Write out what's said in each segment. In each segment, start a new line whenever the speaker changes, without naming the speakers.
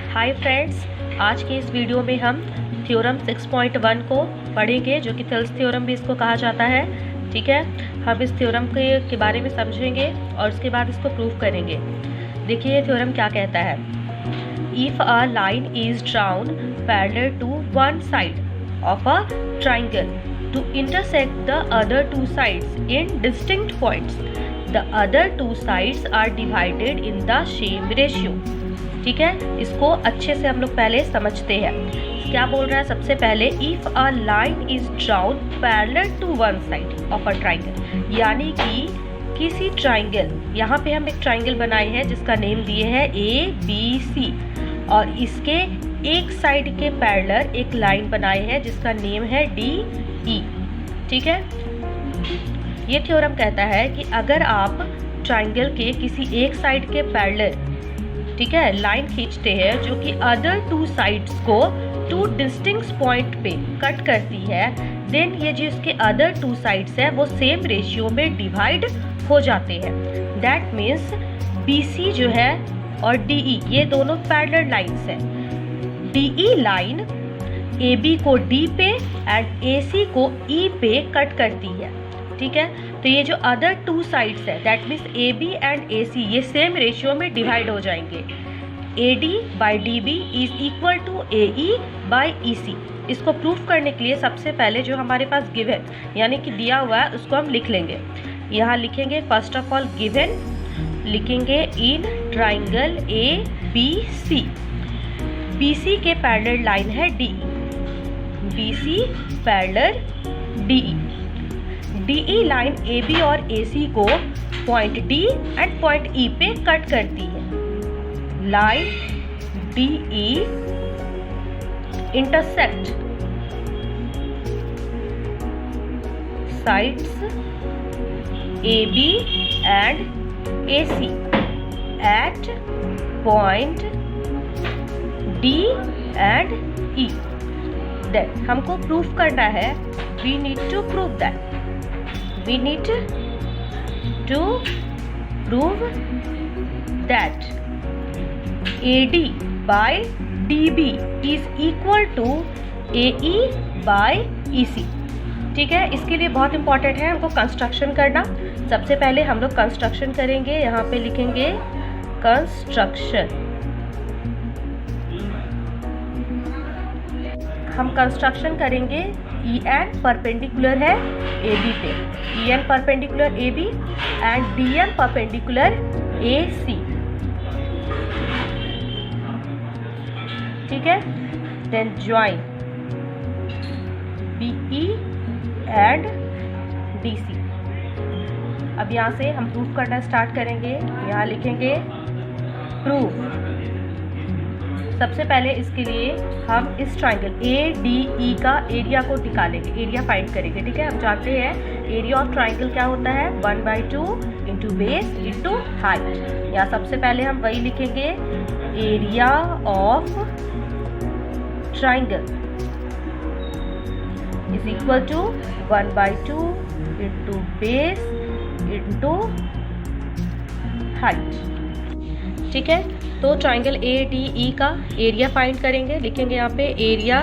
Hi friends, आज के इस वीडियो में हम थ्योरम 6.1 को पढ़ेंगे, जो कि थेल्स थ्योरम भी इसको कहा जाता है। ठीक है, हम इस थ्योरम के बारे में समझेंगे और उसके बाद इसको प्रूव करेंगे। देखिए ये थ्योरम क्या कहता है। If a line is drawn parallel to one side of a triangle to intersect the other two sides in distinct points, the other two sides are divided in the same ratio। ठीक है, इसको अच्छे से हम लोग पहले समझते हैं। क्या बोल रहा है सबसे पहले, if a line is drawn parallel to one side of a triangle, यानी कि किसी ट्राइंगल, यहाँ पे हम एक ट्राइंगल बनाए हैं जिसका नेम दिए है ABC, और इसके एक साइड के पैरेलल एक लाइन बनाए हैं जिसका नेम है DE। ठीक है, ये थ्योरम कहता है कि अगर आप ट्राइंगल के किसी एक साइड के पैरेलल, ठीक है, लाइन खींचते हैं जो कि अदर टू साइड्स को टू डिस्टिंक्ट पॉइंट पे कट करती है, देन ये जो इसके अदर टू साइड्स है वो सेम रेशियो में डिवाइड हो जाते हैं। दैट मीन्स BC जो है और DE ये दोनों पैरेलल लाइन्स हैं। DE लाइन AB को D पे एंड AC को E पे कट करती है। ठीक है, तो ये जो अदर टू साइड्स है, that means AB and AC ये सेम रेशियो में डिवाइड हो जाएंगे। AD by DB is equal to AE by EC। इसको प्रूफ करने के लिए सबसे पहले जो हमारे पास गिवन यानी कि दिया हुआ है उसको हम लिख लेंगे। यहाँ लिखेंगे फर्स्ट ऑफ ऑल गिवन, लिखेंगे इन ट्राइंगल ABC, BC के पैरेलल लाइन है DE, BC parallel DE। DE line AB और AC को point D and point E पे कट करती है। Line DE intersect sides AB and AC at point D and E। Then हमको proof करना है, we need to prove that, we need to prove that AD by DB is equal to AE by EC। ठीक है, इसके लिए बहुत important है हमको कंस्ट्रक्शन करना। सबसे पहले हम लोग कंस्ट्रक्शन करेंगे, यहाँ पे लिखेंगे कंस्ट्रक्शन। हम कंस्ट्रक्शन करेंगे, EN परपेंडिकुलर है AB पे, EN perpendicular AB and DN perpendicular AC। ठीक है, then join BE and DC। अब यहाँ से हम प्रूफ करना स्टार्ट करेंगे। यहाँ लिखेंगे प्रूफ। सबसे पहले इसके लिए हम इस ट्राइंगल ADE का एरिया को निकालेंगे, एरिया फाइंड करेंगे। ठीक है, हम जानते हैं एरिया ऑफ ट्राइंगल क्या होता है, 1/2 इंटू बेस इंटू हाइट। यहाँ सबसे पहले हम वही लिखेंगे, area of triangle is equal to 1/2 into base into height. ठीक है, तो ट्राइंगल ADE का एरिया फाइंड करेंगे। लिखेंगे यहाँ पे area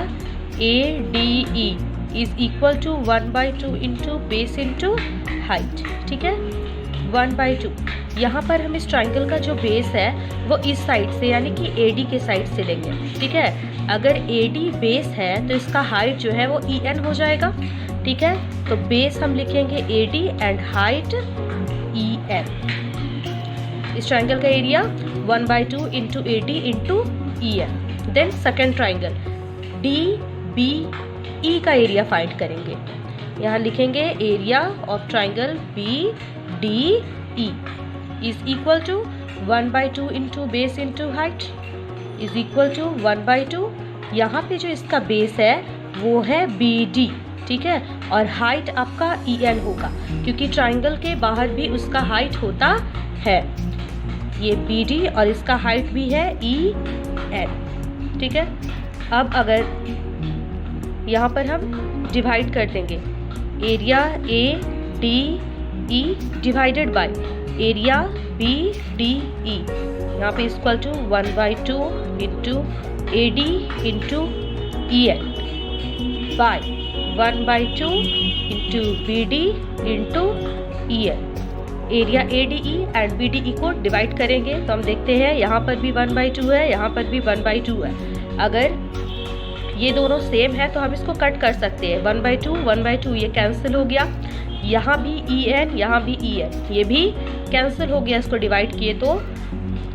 ADE is equal to 1/2 into base into height. ठीक है, 1/2। यहाँ पर हम इस ट्राइंगल का जो बेस है वो इस साइड से यानी कि AD के साइड से लेंगे। ठीक है, अगर AD बेस है तो इसका हाइट जो है वो EN हो जाएगा। ठीक है, तो बेस हम लिखेंगे AD एंड हाइट EN। इस ट्राइंगल का area 1/2 into AD into EN। Then second triangle DBE का एरिया फाइंड करेंगे। यहाँ लिखेंगे area of triangle BDE is equal to 1/2 into base into height is equal to 1/2। यहाँ पे जो इसका बेस है वो है BD। ठीक है, और हाइट आपका EN होगा क्योंकि ट्राइंगल के बाहर भी उसका हाइट होता है। ये BD और इसका हाइट भी है EN। ठीक है, अब अगर यहाँ पर हम डिवाइड कर देंगे, area ADE divided by area BDE यहाँ पे equal to 1/2 into AD into EN by 1/2 into BD into EN। Area ADE and BDE को डिवाइड करेंगे तो हम देखते हैं यहाँ पर भी 1/2 है, यहाँ पर भी 1/2 है। अगर ये दोनों सेम है तो हम इसको कट कर सकते हैं। 1/2 ये कैंसिल हो गया, यहाँ भी EN यहाँ भी EN ये भी कैंसिल हो गया इसको डिवाइड किए तो,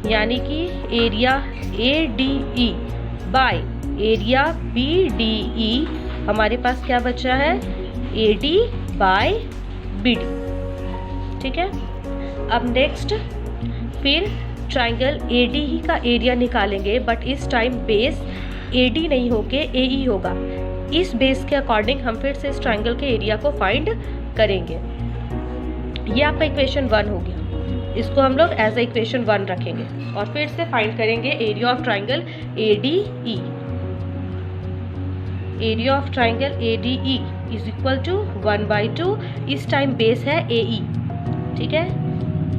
यानी कि area ADE by area BDE हमारे पास क्या बचा है, AD बाय BD। ठीक है, अब नेक्स्ट फिर ट्राइंगल ADE का एरिया निकालेंगे, बट इस टाइम बेस AD नहीं होके AE होगा। इस बेस के अकॉर्डिंग हम फिर से इस ट्राइंगल के एरिया को फाइंड करेंगे। ये आपका इक्वेशन 1 हो गया, इसको हम लोग एज ए इक्वेशन 1 रखेंगे और फिर से फाइंड करेंगे area of triangle ADE। Area of triangle ADE is equal to 1/2, इस टाइम बेस है AE। ठीक है,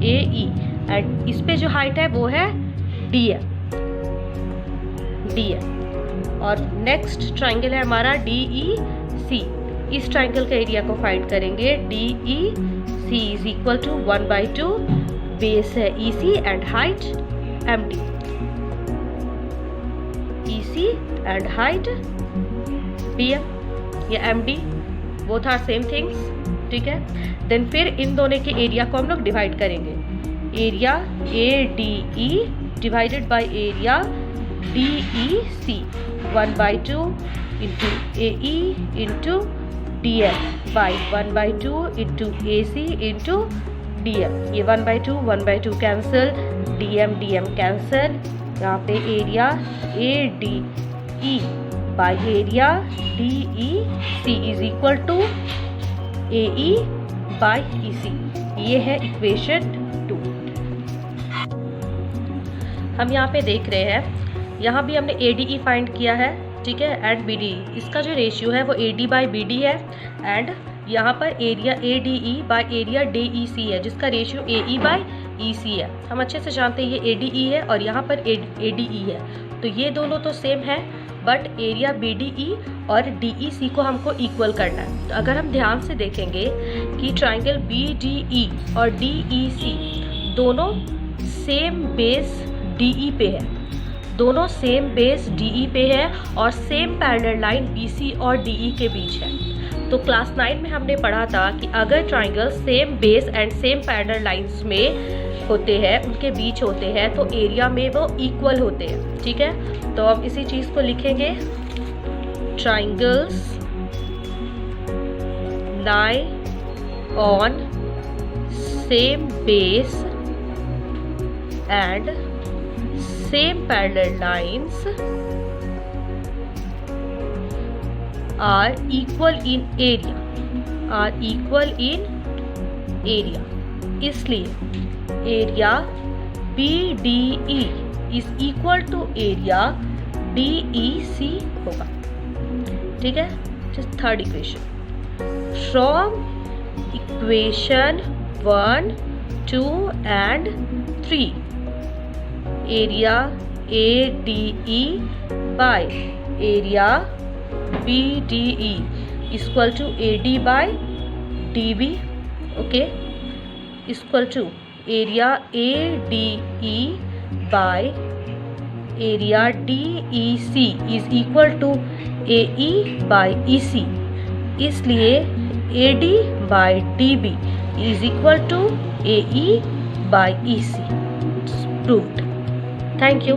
AE एंड इस पे जो हाइट है वो है DM। और नेक्स्ट ट्राइंगल है हमारा DEC। इस ट्राइंगल का एरिया को फाइंड करेंगे। DEC is equal to 1/2, base है EC and height MD। EC and height DM या MD, both are same things. ठीक है, देन फिर इन दोनों के एरिया को हम लोग डिवाइड करेंगे। Area ADE divided by area DEC 1/2 into AE into DM by 1/2 into AC into DM। ये 1/2 कैंसिल, DM कैंसिल। यहाँ पे area ADE by area DEC is equal to AE by EC। ये है equation 2। हम यहाँ पे देख रहे हैं, यहाँ भी हमने ADE फाइंड किया है। ठीक है, एंड BDE, इसका जो रेशियो है वो AD बाय BD है। एंड यहाँ पर area ADE by area DEC है, जिसका रेशियो AE बाय EC है। हम अच्छे से जानते हैं ये ADE है और यहाँ पर ADE है, तो ये दोनों तो सेम है, बट एरिया BDE और DEC को हमको इक्वल करना है। तो अगर हम ध्यान से देखेंगे कि ट्राइंगल BDE और DEC दोनों सेम बेस DE पे है, दोनों सेम बेस DE पे है और सेम पैरेलल लाइन BC और DE के बीच है। तो क्लास 9 में हमने पढ़ा था कि अगर triangle same base and same parallel lines में होते हैं, उनके बीच होते हैं, तो एरिया में वो इक्वल होते हैं। ठीक है, तो हम इसी चीज को लिखेंगे, triangles lie on same base and same parallel lines are equal in area, इसलिए area BDE is equal to area DEC होगा। ठीक है, third equation from equation 1, 2 and 3 area ADE by area BDE equal to AD by DB। Okay, equal to area ADE by area DEC is equal to AE by EC, इसलिए AD by DB is equal to AE by EC। Proved. Thank you.